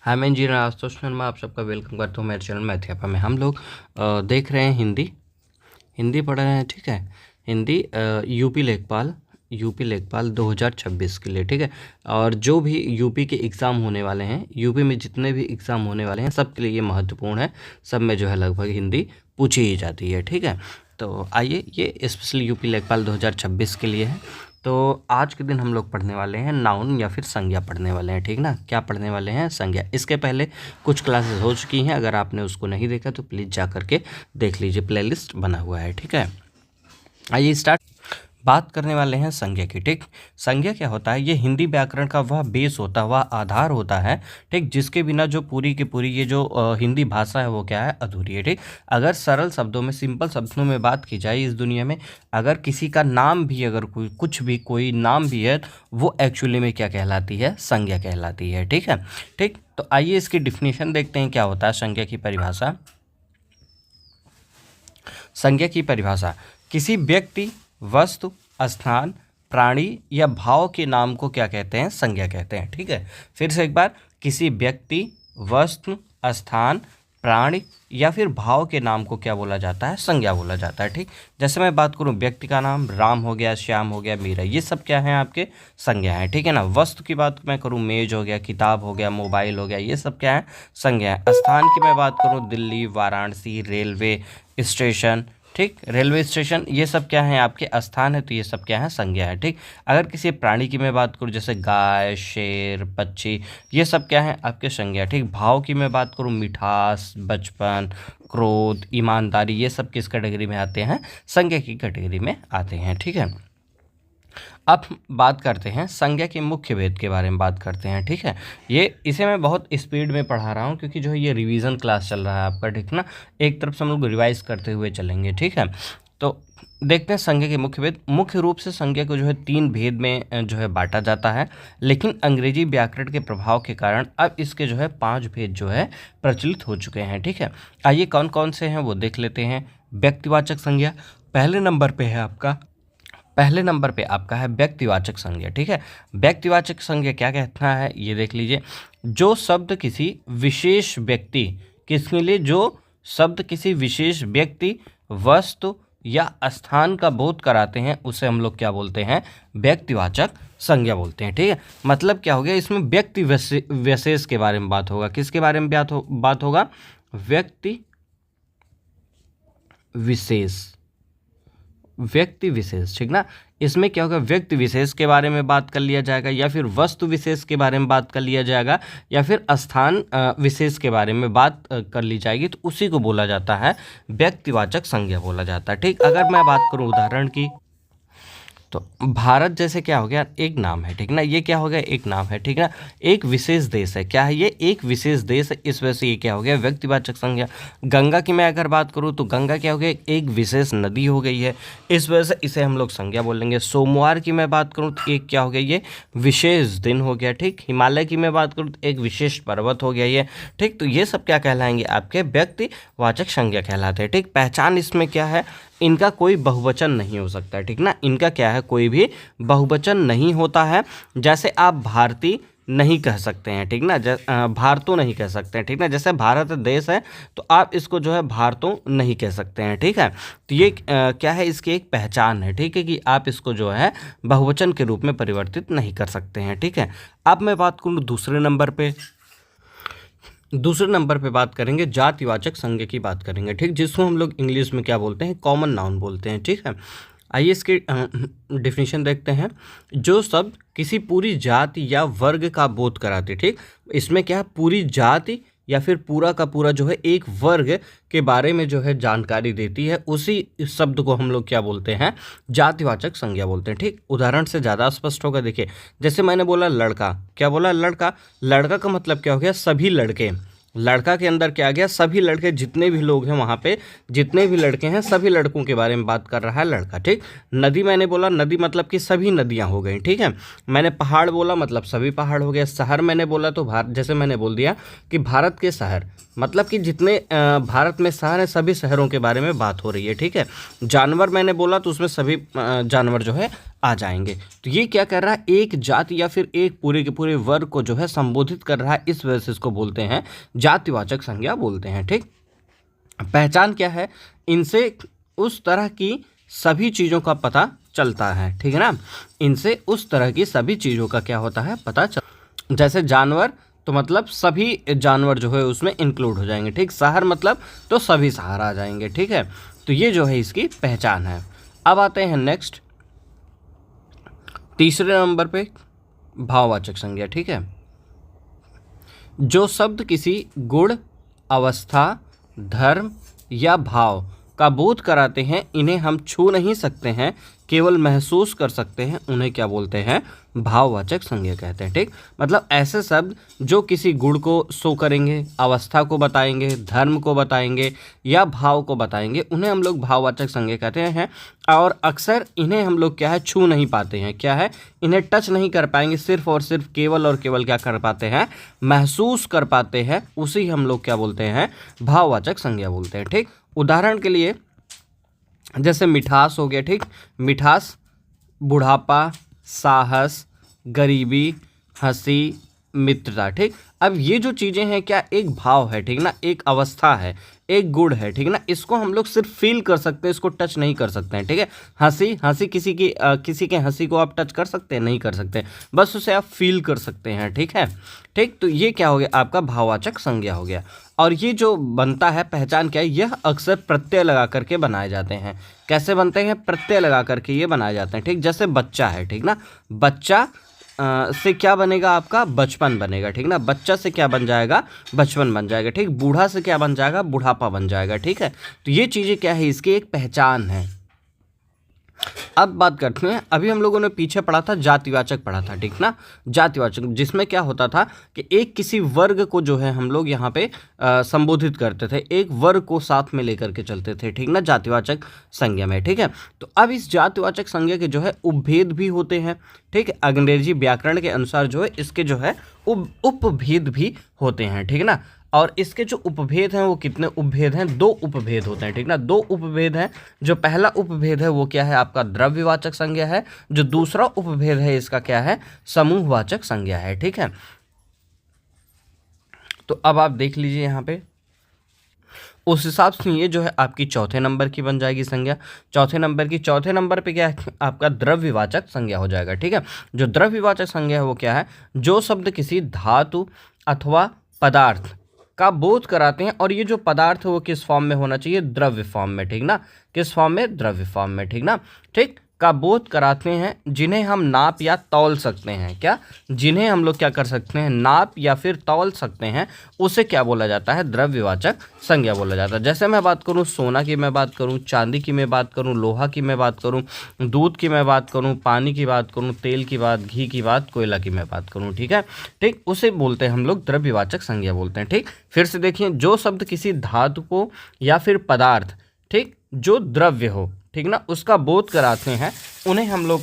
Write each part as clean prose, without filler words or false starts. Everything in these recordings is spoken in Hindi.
हाय, मैं इंजीनियर आशुतोष शर्मा आप सबका वेलकम करता हूँ मेरे चैनल मैथियापा में। हम लोग देख रहे हैं हिंदी पढ़ रहे हैं। ठीक है, हिंदी यूपी लेखपाल 2026 के लिए। ठीक है, और जो भी यूपी के एग्ज़ाम होने वाले हैं, यूपी में जितने भी एग्ज़ाम होने वाले हैं सब के लिए ये महत्वपूर्ण है। सब में जो है लगभग हिंदी पूछी ही जाती है। ठीक है, तो आइए, ये स्पेशली यूपी लेखपाल 2026 के लिए है। तो आज के दिन हम लोग पढ़ने वाले हैं नाउन या फिर संज्ञा पढ़ने वाले हैं। ठीक ना, क्या पढ़ने वाले हैं? संज्ञा। इसके पहले कुछ क्लासेस हो चुकी हैं, अगर आपने उसको नहीं देखा तो प्लीज़ जा करके देख लीजिए, प्लेलिस्ट बना हुआ है। ठीक है, आइए स्टार्ट। बात करने वाले हैं संज्ञा की। ठीक, संज्ञा क्या होता है? ये हिंदी व्याकरण का वह बेस होता है, वह आधार होता है। ठीक, जिसके बिना जो पूरी की पूरी ये जो हिंदी भाषा है वो क्या है? अधूरी है। ठीक, अगर सरल शब्दों में, सिंपल शब्दों में बात की जाए, इस दुनिया में अगर किसी का नाम भी, अगर कोई नाम भी है, वो एक्चुअली में क्या कहलाती है? संज्ञा कहलाती है। ठीक है, ठीक, तो आइए इसकी डिफिनेशन देखते हैं क्या होता है संज्ञा की परिभाषा। संज्ञा की परिभाषा: किसी व्यक्ति, वस्तु, स्थान, प्राणी या भाव के नाम को क्या कहते हैं? संज्ञा कहते हैं। ठीक है, फिर से एक बार, किसी व्यक्ति, वस्तु, स्थान, प्राणी या फिर भाव के नाम को क्या बोला जाता है? संज्ञा बोला जाता है। ठीक, जैसे मैं बात करूं, व्यक्ति का नाम राम हो गया, श्याम हो गया, मीरा, ये सब क्या है? आपके संज्ञा है। ठीक है ना। वस्तु की बात मैं करूं, मेज हो गया, किताब हो गया, मोबाइल हो गया, ये सब क्या है? संज्ञा है। स्थान की मैं बात करूं, दिल्ली, वाराणसी, रेलवे स्टेशन, ठीक, रेलवे स्टेशन, ये सब क्या है? आपके स्थान है, तो ये सब क्या है? संज्ञा है। ठीक, अगर किसी प्राणी की मैं बात करूँ, जैसे गाय, शेर, पक्षी, ये सब क्या है? आपके संज्ञा। ठीक, भाव की मैं बात करूँ, मिठास, बचपन, क्रोध, ईमानदारी, ये सब किस कैटेगरी में आते हैं? संज्ञा की कैटेगरी में आते हैं। ठीक है, अब बात करते हैं संज्ञा के मुख्य भेद के बारे में बात करते हैं। ठीक है, इसे मैं बहुत स्पीड में पढ़ा रहा हूँ क्योंकि जो है ये रिवीजन क्लास चल रहा है आपका। ठीक ना, एक तरफ से हम लोग रिवाइज करते हुए चलेंगे। ठीक है, तो देखते हैं संज्ञा के मुख्य भेद। मुख्य रूप से संज्ञा को जो है 3 भेद में जो है बांटा जाता है, लेकिन अंग्रेजी व्याकरण के प्रभाव के कारण अब इसके जो है 5 भेद जो है प्रचलित हो चुके हैं। ठीक है, आइए कौन कौन से हैं वो देख लेते हैं। व्यक्तिवाचक संज्ञा पहले नंबर पे आपका है व्यक्तिवाचक संज्ञा। ठीक है, व्यक्तिवाचक संज्ञा क्या कहता है ये देख लीजिए। जो शब्द किसी विशेष व्यक्ति, किसके लिए? जो शब्द किसी विशेष व्यक्ति, वस्तु या स्थान का बोध कराते हैं, उसे हम लोग क्या बोलते हैं? व्यक्तिवाचक संज्ञा बोलते हैं। ठीक है, मतलब क्या हो गया? इसमें व्यक्ति विशेष के बारे में बात होगा। किसके बारे में बात होगा? व्यक्ति विशेष। ठीक ना, इसमें क्या होगा? व्यक्ति विशेष के बारे में बात कर लिया जाएगा, या फिर वस्तु विशेष के बारे में बात कर लिया जाएगा, या फिर स्थान विशेष के बारे में बात कर ली जाएगी, तो उसी को बोला जाता है व्यक्तिवाचक संज्ञा बोला जाता है। ठीक, अगर मैं बात करूं उदाहरण की, तो भारत जैसे क्या हो गया? एक नाम है। ठीक ना, ये क्या हो गया? एक नाम है। ठीक ना, एक विशेष देश है। क्या है ये? एक विशेष देश है, इस वजह से ये क्या हो गया? व्यक्तिवाचक संज्ञा। गंगा की मैं अगर बात करूँ तो गंगा क्या हो गया? एक विशेष नदी हो गई है, इस वजह से इसे हम लोग संज्ञा बोलेंगे। सोमवार की मैं बात करूँ तो एक क्या हो गया? ये विशेष दिन हो गया। ठीक, हिमालय की मैं बात करूँ तो एक विशेष पर्वत हो गया ये। ठीक, तो ये सब क्या कहलाएंगे? आपके व्यक्तिवाचक संज्ञा कहलाते हैं। ठीक, पहचान इसमें क्या है? इनका कोई बहुवचन नहीं हो सकता है। ठीक ना, इनका क्या है? कोई भी बहुवचन नहीं होता है। जैसे आप भारतीय नहीं कह सकते हैं। ठीक ना, भारतों नहीं कह सकते हैं। ठीक ना, जैसे भारत देश है तो आप इसको जो है भारतों नहीं कह सकते हैं। ठीक है, तो ये क्या है? इसकी एक पहचान है। ठीक है, कि आप इसको जो है बहुवचन के रूप में परिवर्तित नहीं कर सकते हैं। ठीक है, अब मैं बात करूँ दूसरे नंबर पे बात करेंगे जातिवाचक संज्ञा की बात करेंगे। ठीक, जिसको हम लोग इंग्लिश में क्या बोलते हैं? कॉमन नाउन बोलते हैं। ठीक है, आइए इसकी डिफिनीशन देखते हैं। जो शब्द किसी पूरी जाति या वर्ग का बोध कराते। ठीक, इसमें क्या है? पूरी जाति या फिर पूरा का पूरा जो है एक वर्ग के बारे में जो है जानकारी देती है, उसी शब्द को हम लोग क्या बोलते हैं? जातिवाचक संज्ञा बोलते हैं। ठीक, उदाहरण से ज़्यादा स्पष्ट होगा। देखिए, जैसे मैंने बोला लड़का, क्या बोला? लड़का। लड़का का मतलब क्या हो गया? सभी लड़के। लड़का के अंदर क्या आ गया, सभी लड़के जितने भी लोग हैं वहाँ पे, जितने भी लड़के हैं सभी लड़कों के बारे में बात कर रहा है लड़का, ठीक। नदी मैंने बोला, नदी मतलब कि सभी नदियाँ हो गई, ठीक है। मैंने पहाड़ बोला मतलब सभी पहाड़ हो गए। शहर मैंने बोला तो जैसे मैंने बोल दिया कि भारत के शहर, मतलब कि जितने भारत में शहर हैं सभी शहरों के बारे में बात हो रही है, ठीक है। जानवर मैंने बोला तो उसमें सभी जानवर जो है आ जाएंगे। तो ये क्या कर रहा है, एक जाति या फिर एक पूरे के पूरे वर्ग को जो है संबोधित कर रहा है, इस वजह से इसको बोलते हैं जातिवाचक संज्ञा बोलते हैं, ठीक। पहचान क्या है, इनसे उस तरह की सभी चीज़ों का पता चलता है, ठीक है ना। इनसे उस तरह की सभी चीज़ों का क्या होता है, पता चल, जैसे जानवर तो मतलब सभी जानवर जो है उसमें इंक्लूड हो जाएंगे, ठीक। शहर मतलब तो सभी शहर आ जाएंगे, ठीक है। तो ये जो है इसकी पहचान है। अब आते हैं नेक्स्ट, तीसरे नंबर पे भाववाचक संज्ञा, ठीक है। जो शब्द किसी गुण, अवस्था, धर्म या भाव का बोध कराते हैं, इन्हें हम छू नहीं सकते हैं, केवल महसूस कर सकते हैं, उन्हें क्या बोलते हैं, भाववाचक संज्ञा कहते हैं, ठीक। मतलब ऐसे शब्द जो किसी गुण को शो करेंगे, अवस्था को बताएंगे, धर्म को बताएंगे या भाव को बताएंगे, उन्हें हम लोग भाववाचक संज्ञा कहते हैं। और अक्सर इन्हें हम लोग क्या है, छू नहीं पाते हैं, क्या है, इन्हें टच नहीं कर पाएंगे, सिर्फ और सिर्फ केवल और केवल क्या कर पाते हैं, महसूस कर पाते हैं, उसी हम लोग क्या बोलते हैं, भाववाचक संज्ञा बोलते हैं, ठीक। उदाहरण के लिए जैसे मिठास हो गया, ठीक। मिठास बुढ़ापा, साहस, गरीबी, हंसी, मित्रता, ठीक। अब ये जो चीज़ें हैं क्या एक भाव है, ठीक ना, एक अवस्था है, एक गुण है, ठीक ना। इसको हम लोग सिर्फ फील कर सकते हैं, इसको टच नहीं कर सकते हैं, ठीक है। हंसी किसी के हंसी को आप टच कर सकते हैं, नहीं कर सकते, बस उसे आप फील कर सकते हैं, ठीक है, ठीक। तो ये क्या हो गया, आपका भाववाचक संज्ञा हो गया। और ये जो बनता है पहचान क्या है, यह अक्सर प्रत्यय लगा करके बनाए जाते हैं। कैसे बनते हैं, प्रत्यय लगा करके ये बनाए जाते हैं, ठीक। जैसे बच्चा है, ठीक ना, बच्चा से क्या बनेगा, आपका बचपन बनेगा, ठीक ना। बच्चा से क्या बन जाएगा, बचपन बन जाएगा, ठीक। बूढ़ा से क्या बन जाएगा, बुढ़ापा बन जाएगा, ठीक है। तो ये चीज़ें क्या है, इसकी एक पहचान है। अब बात करते हैं, अभी हम लोगों ने पीछे पढ़ा था जातिवाचक पढ़ा था, ठीक ना। जातिवाचक जिसमें क्या होता था कि एक किसी वर्ग को जो है हम लोग यहाँ पे संबोधित करते थे, एक वर्ग को साथ में लेकर के चलते थे, ठीक ना, जातिवाचक संज्ञा में, ठीक है। तो अब इस जातिवाचक संज्ञा के जो है उपभेद भी होते हैं, ठीक है। अंग्रेजी व्याकरण के अनुसार जो है इसके जो है उपभेद भी होते हैं, ठीक ना। और इसके जो उपभेद हैं वो कितने उपभेद हैं, 2 उपभेद होते हैं, ठीक ना। 2 उपभेद हैं। जो पहला उपभेद है वो क्या है, आपका द्रव्यवाचक संज्ञा है। जो दूसरा उपभेद है इसका क्या है, समूहवाचक संज्ञा है, ठीक है। तो अब आप देख लीजिए यहाँ पे, उस हिसाब से ये जो है आपकी चौथे नंबर की बन जाएगी संज्ञा। चौथे नंबर पे क्या है, आपका द्रव्यवाचक संज्ञा हो जाएगा, ठीक है। जो द्रव्यवाचक संज्ञा है वो क्या है, जो शब्द किसी धातु अथवा पदार्थ का बोध कराते हैं, और ये जो पदार्थ है वो किस फॉर्म में होना चाहिए, द्रव्य फॉर्म में, ठीक ना। किस फॉर्म में, द्रव्य फॉर्म में, ठीक ना, ठीक। का बोध कराते हैं, जिन्हें हम नाप या तौल सकते हैं, क्या, जिन्हें हम लोग क्या कर सकते हैं, नाप या फिर तौल सकते हैं, उसे क्या बोला जाता है, द्रव्यवाचक संज्ञा बोला जाता है। जैसे मैं बात करूं सोना की, मैं बात करूं चांदी की, मैं बात करूं लोहा की, मैं बात करूं दूध की, मैं बात करूं पानी की बात करूं, तेल की बात, घी की बात, कोयला की मैं बात करूं, ठीक है, ठीक। उसे बोलते हैं हम लोग द्रव्यवाचक संज्ञा बोलते हैं, ठीक। फिर से देखिए, जो शब्द किसी धातु को या फिर पदार्थ, ठीक, जो द्रव्य हो, ठीक ना, उसका बोध कराते हैं, उन्हें हम लोग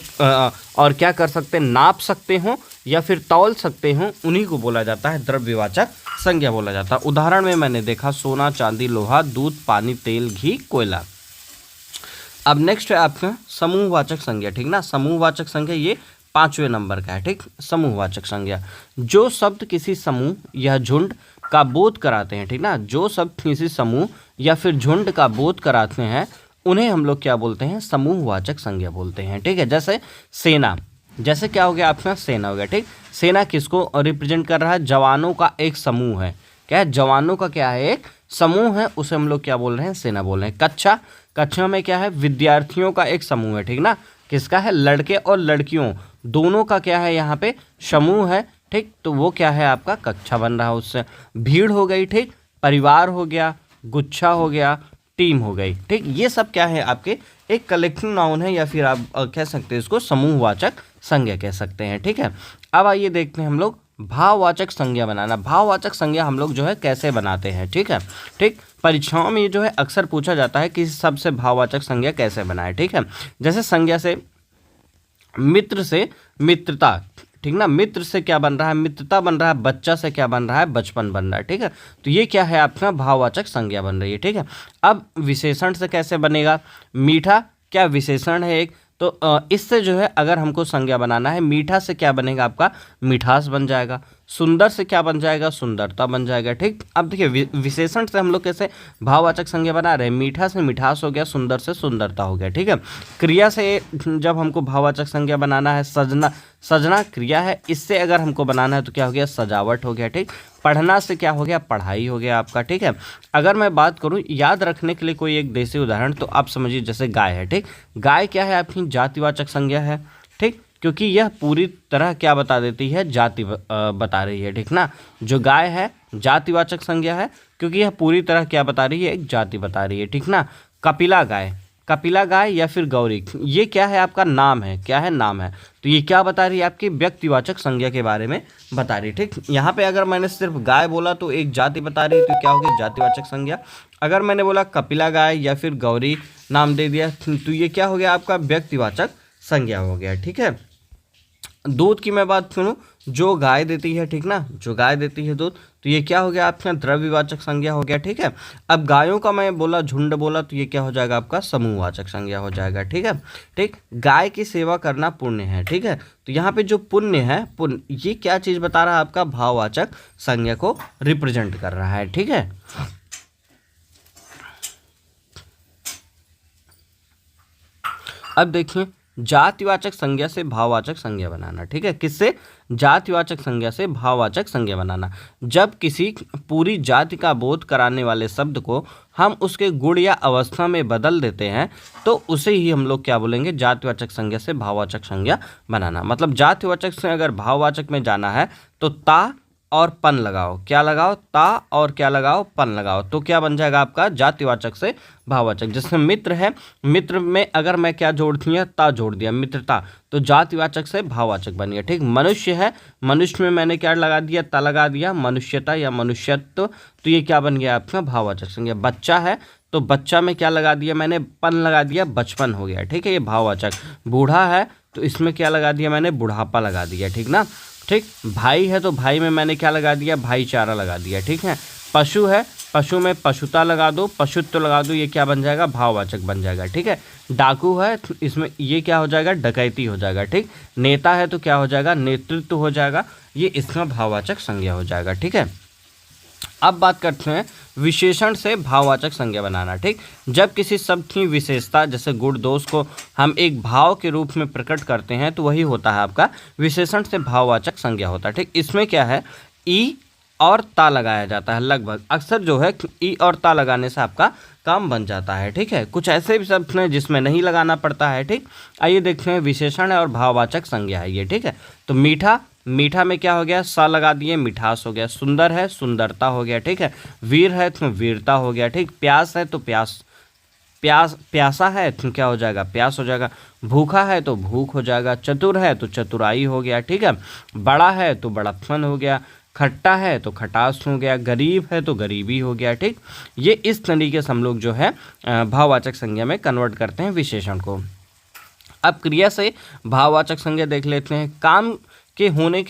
और क्या कर सकते हैं, नाप सकते हो या फिर तौल सकते हो, उन्हीं को बोला जाता है द्रव्यवाचक संज्ञा बोला जाता है। उदाहरण में मैंने देखा सोना, चांदी, लोहा, दूध, पानी, तेल, घी, कोयला। अब नेक्स्ट है आपका समूहवाचक संज्ञा, ठीक ना। समूहवाचक संज्ञा ये 5वें नंबर का है, ठीक। समूहवाचक संज्ञा, जो शब्द किसी समूह या झुंड का बोध कराते हैं, ठीक ना, जो शब्द किसी समूह या फिर झुंड का बोध कराते हैं, उन्हें हम लोग क्या बोलते हैं, समूहवाचक संज्ञा बोलते हैं, ठीक है। जैसे सेना, जैसे क्या हो गया आपका, सेना हो गया, ठीक। सेना किसको रिप्रेजेंट कर रहा है, जवानों का एक समूह है, क्या है, जवानों का क्या है, एक समूह है, उसे हम लोग क्या बोल रहे हैं, सेना बोल रहे हैं। कक्षा में क्या है, विद्यार्थियों का एक समूह है, ठीक ना, किसका है, लड़के और लड़कियों दोनों का क्या है यहाँ पे समूह है, ठीक। तो वो क्या है, आपका कक्षा बन रहा है उससे। भीड़ हो गई, ठीक, परिवार हो गया, गुच्छा हो गया, टीम हो गई, ठीक। ये सब क्या है, आपके एक कलेक्टिव नाउन है, या फिर आप कह सकते हैं इसको समूहवाचक संज्ञा कह सकते हैं, ठीक है। अब आइए देखते हैं हम लोग भाववाचक संज्ञा बनाना। भाववाचक संज्ञा हम लोग जो है कैसे बनाते हैं, ठीक है। ठीक, परीक्षाओं में ये जो है अक्सर पूछा जाता है कि शब्द से भाववाचक संज्ञा कैसे बनाए, ठीक है। जैसे संज्ञा से मित्र से मित्रता, ठीक ना, मित्र से क्या बन रहा है, मित्रता बन रहा है। बच्चा से क्या बन रहा है, बचपन बन रहा है, ठीक है। तो ये क्या है आपका भाववाचक संज्ञा बन रही है, ठीक है। अब विशेषण से कैसे बनेगा, मीठा क्या विशेषण है एक, तो इससे जो है अगर हमको संज्ञा बनाना है, मीठा से क्या बनेगा आपका मिठास बन जाएगा, सुंदर से क्या बन जाएगा सुंदरता बन जाएगा, ठीक। अब देखिए विशेषण से हम लोग कैसे भाववाचक संज्ञा बना रहे हैं, मीठा से मिठास हो गया, सुंदर से सुंदरता हो गया, ठीक है। क्रिया से जब हमको भाववाचक संज्ञा बनाना है, सजना, सजना क्रिया है, इससे अगर हमको बनाना है तो क्या हो गया सजावट हो गया, ठीक। पढ़ना से क्या हो गया पढ़ाई हो गया आपका, ठीक है। अगर मैं बात करूं याद रखने के लिए कोई एक देसी उदाहरण, तो आप समझिए जैसे गाय है, ठीक। गाय क्या है आपकी जातिवाचक संज्ञा है, ठीक, क्योंकि यह पूरी तरह क्या बता देती है जाति बता रही है, ठीक ना। जो गाय है जातिवाचक संज्ञा है क्योंकि यह पूरी तरह क्या बता रही है एक जाति बता रही है, ठीक ना। कपिला गाय, कपिला गाय या फिर गौरी, ये क्या है आपका नाम है, क्या है नाम है, तो ये क्या बता रही है आपकी व्यक्तिवाचक संज्ञा के बारे में बता रही है, ठीक। यहाँ पे अगर मैंने सिर्फ गाय बोला तो एक जाति बता रही है, तो क्या हो गया जातिवाचक संज्ञा। अगर मैंने बोला कपिला गाय या फिर गौरी नाम दे दिया तो ये क्या हो गया आपका व्यक्तिवाचक संज्ञा हो गया, ठीक है। दूध की मैं बात सुनूं, जो गाय देती है, ठीक ना, जो गाय देती है दूध, तो ये क्या हो गया आपका द्रव्यवाचक संज्ञा हो गया, ठीक है। अब गायों का मैं बोला झुंड बोला तो ये क्या हो जाएगा आपका समूहवाचक संज्ञा हो जाएगा, ठीक है। ठीक, गाय की सेवा करना पुण्य है, ठीक है। तो यहाँ पे जो पुण्य है, पुण्य ये क्या चीज बता रहा है आपका भाववाचक संज्ञा को रिप्रेजेंट कर रहा है, ठीक है। अब देखिए जातिवाचक संज्ञा से भाववाचक संज्ञा बनाना, ठीक है। किससे, जातिवाचक संज्ञा से भाववाचक संज्ञा बनाना। जब किसी पूरी जाति का बोध कराने वाले शब्द को हम उसके गुण या अवस्था में बदल देते हैं तो उसे ही हम लोग क्या बोलेंगे जातिवाचक संज्ञा से भाववाचक संज्ञा बनाना। मतलब जातिवाचक से अगर भाववाचक में जाना है तो ता और पन लगाओ, क्या लगाओ ता और क्या लगाओ पन लगाओ, तो क्या बन जाएगा आपका जातिवाचक से भाववाचक। जैसे मित्र है, मित्र में अगर मैं क्या जोड़ दिया ता जोड़ दिया मित्रता, तो जातिवाचक से भाववाचक बन गया, ठीक। मनुष्य है, मनुष्य में मैंने क्या लगा दिया ता लगा दिया, मनुष्यता या मनुष्यत्व, तो ये क्या बन गया आपका भाववाचक संज्ञा। बच्चा है तो बच्चा में क्या लगा दिया मैंने पन लगा दिया, बचपन हो गया, ठीक है, ये भाववाचक। बूढ़ा है तो इसमें क्या लगा दिया मैंने बुढ़ापा लगा दिया, ठीक ना। ठीक, भाई है तो भाई में मैंने क्या लगा दिया भाईचारा लगा दिया, ठीक है। पशु है, पशु में पशुता लगा दो, पशुत्व लगा दो, ये क्या बन जाएगा भाववाचक बन जाएगा, ठीक है। डाकू है तो इसमें ये क्या हो जाएगा डकैती हो जाएगा, ठीक। नेता है तो क्या हो जाएगा नेतृत्व हो जाएगा, ये इसमें भाववाचक संज्ञा हो जाएगा, ठीक है। अब बात करते हैं विशेषण से भाववाचक संज्ञा बनाना, ठीक। जब किसी शब्द की विशेषता जैसे गुण दोष को हम एक भाव के रूप में प्रकट करते हैं तो वही होता है आपका विशेषण से भाववाचक संज्ञा होता है, ठीक। इसमें क्या है ई और ता लगाया जाता है, लगभग अक्सर जो है ई और ता लगाने से आपका काम बन जाता है, ठीक है। कुछ ऐसे भी शब्द हैं जिसमें नहीं लगाना पड़ता है, ठीक। आइए देखते हैं विशेषण है और भाववाचक संज्ञा है ये, ठीक है। तो मीठा, मीठा में क्या हो गया सा लगा दिए मिठास हो गया। सुंदर है सुंदरता हो गया, ठीक है। वीर है तो वीरता हो गया, ठीक। प्यास है तो प्यासा है तो क्या हो जाएगा प्यास हो जाएगा। भूखा है तो भूख हो जाएगा। चतुर है तो चतुराई हो गया, ठीक है। बड़ा है तो बड़प्पन हो गया। खट्टा है तो खटास हो गया। गरीब है तो गरीबी हो गया, ठीक। ये इस तरीके से हम लोग जो है भाववाचक संज्ञा में कन्वर्ट करते हैं विशेषण को। अब क्रिया से भाववाचक संज्ञा देख लेते हैं। काम के होने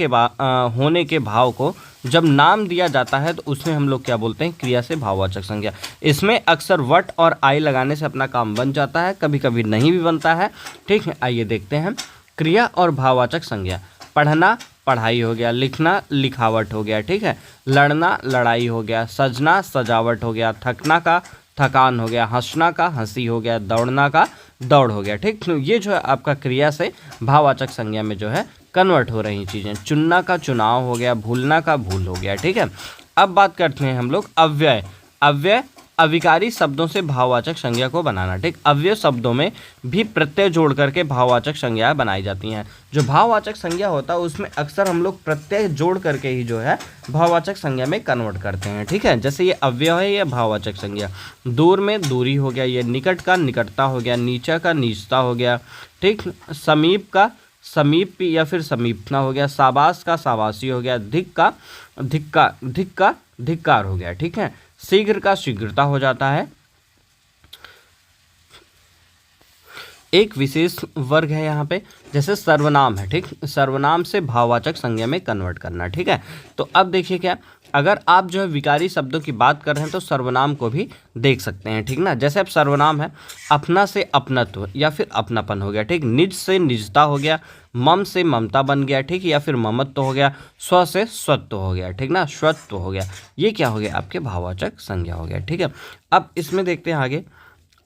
के भाव को जब नाम दिया जाता है तो उसमें हम लोग क्या बोलते हैं क्रिया से भाववाचक संज्ञा। इसमें अक्सर वट और आई लगाने से अपना काम बन जाता है, कभी कभी नहीं भी बनता है, ठीक है। आइए देखते हैं क्रिया और भाववाचक संज्ञा। पढ़ना पढ़ाई हो गया। लिखना लिखावट हो गया, ठीक है। लड़ना लड़ाई हो गया। सजना सजावट हो गया। थकना का थकान हो गया। हंसना का हंसी हो गया। दौड़ना का दौड़ हो गया, ठीक। तो ये जो है आपका क्रिया से भाववाचक संज्ञा में जो है कन्वर्ट हो रही चीज़ें। चुनना का चुनाव हो गया। भूलना का भूल हो गया, ठीक है। अब बात करते हैं हम लोग अव्यय। अव्यय अविकारी शब्दों से भाववाचक संज्ञा को बनाना, ठीक। अव्यय शब्दों में भी प्रत्यय जोड़ करके भाववाचक संज्ञाएं बनाई जाती हैं। जो भाववाचक संज्ञा होता है उसमें अक्सर हम लोग प्रत्यय जोड़ करके ही जो है भाववाचक संज्ञा में कन्वर्ट करते हैं, ठीक है। जैसे ये अव्यय है, ये भाववाचक संज्ञा। दूर में दूरी हो गया। ये निकट का निकटता हो गया। नीचा का नीचता हो गया, ठीक। समीप का समीपी या फिर समीपना हो गया, शाबाश का शाबाशी हो गया, धिक का धिक्कार हो गया। ठीक है, शीघ्र का शीघ्रता हो जाता है। एक विशेष वर्ग है यहाँ पे, जैसे सर्वनाम है। ठीक, सर्वनाम से भाववाचक संज्ञा में कन्वर्ट करना। ठीक है, तो अब देखिए क्या, अगर आप जो है विकारी शब्दों की बात कर रहे हैं तो सर्वनाम को भी देख सकते हैं। ठीक ना, जैसे अब सर्वनाम है, अपना से अपनत्व या फिर अपनापन हो गया। ठीक, निज से निजता हो गया, मम से ममता बन गया। ठीक, या फिर ममत्व हो गया, स्व से स्वत्व हो गया। ठीक ना, स्वत्व हो गया। ये क्या हो गया, आपके भाववाचक संज्ञा हो गया। ठीक है, अब इसमें देखते हैं आगे,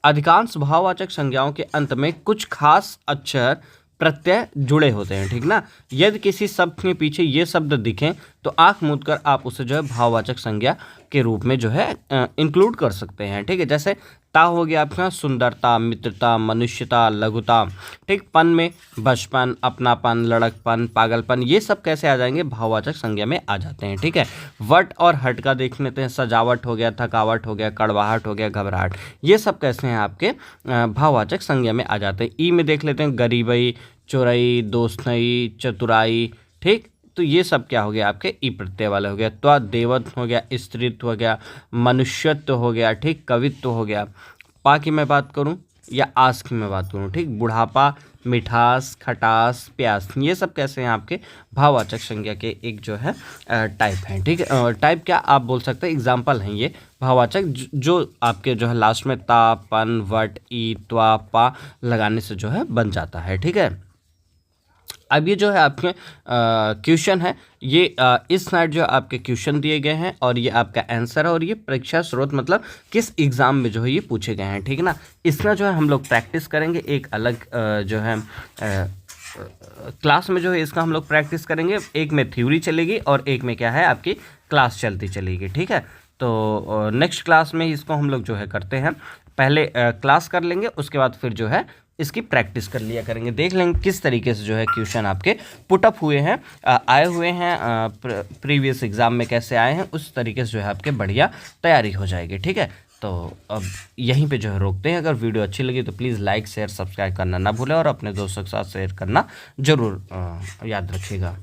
अधिकांश भाववाचक संज्ञाओं के अंत में कुछ खास अक्षर प्रत्यय जुड़े होते हैं। ठीक ना, यदि किसी शब्द के पीछे ये शब्द दिखें तो आंख मूंद कर आप उसे जो है भाववाचक संज्ञा के रूप में जो है इंक्लूड कर सकते हैं। ठीक है, जैसे ता हो गया आपका सुंदरता, मित्रता, मनुष्यता, लघुता। ठीक, पन में बचपन, अपनापन, लड़कपन, पागलपन, ये सब कैसे आ जाएंगे, भाववाचक संज्ञा में आ जाते हैं। ठीक है, वट और हट का देख लेते हैं, सजावट हो गया, थकावट हो गया, कड़वाहट हो गया, घबराहट, ये सब कैसे हैं आपके भाववाचक संज्ञा में आ जाते हैं। ई में देख लेते हैं, गरीबई, चोरई, दोस्तनई, चतुराई। ठीक, तो ये सब क्या हो गया, आपके ई प्रत्यय वाले हो गया। त्वा देवत्व हो गया, स्त्रीत्व हो गया, मनुष्यत्व हो गया। ठीक, कवित्व हो गया। पा की मैं बात करूं या आस की मैं बात करूं, ठीक, बुढ़ापा, मिठास, खटास, प्यास, ये सब कैसे हैं आपके भाववाचक संज्ञा के एक जो है टाइप हैं। ठीक है, टाइप क्या आप बोल सकते हैं, एग्जाम्पल हैं ये भाववाचक जो आपके जो है लास्ट में ता, पन, वट, ई, त्वा, पा लगाने से जो है बन जाता है। ठीक है, अब ये जो है आपके क्वेश्चन है, ये इस साइड जो आपके क्वेश्चन दिए गए हैं और ये आपका आंसर है, और ये परीक्षा स्रोत मतलब किस एग्ज़ाम में जो है ये पूछे गए हैं। ठीक है ना, इसका जो है हम लोग प्रैक्टिस करेंगे, एक अलग जो है क्लास में जो है इसका हम लोग प्रैक्टिस करेंगे। एक में थ्योरी चलेगी और एक में क्या है आपकी क्लास चलती चलेगी। ठीक है, तो नेक्स्ट क्लास में इसको हम लोग जो है करते हैं, पहले क्लास कर लेंगे, उसके बाद फिर जो है इसकी प्रैक्टिस कर लिया करेंगे, देख लेंगे किस तरीके से जो है क्वेश्चन आपके पुटअप हुए हैं, आए हुए हैं, प्रीवियस एग्जाम में कैसे आए हैं, उस तरीके से जो है आपके बढ़िया तैयारी हो जाएगी। ठीक है, तो अब यहीं पे जो है रोकते हैं। अगर वीडियो अच्छी लगी तो प्लीज़ लाइक शेयर सब्सक्राइब करना ना भूलें और अपने दोस्तों के साथ शेयर करना ज़रूर याद रखिएगा।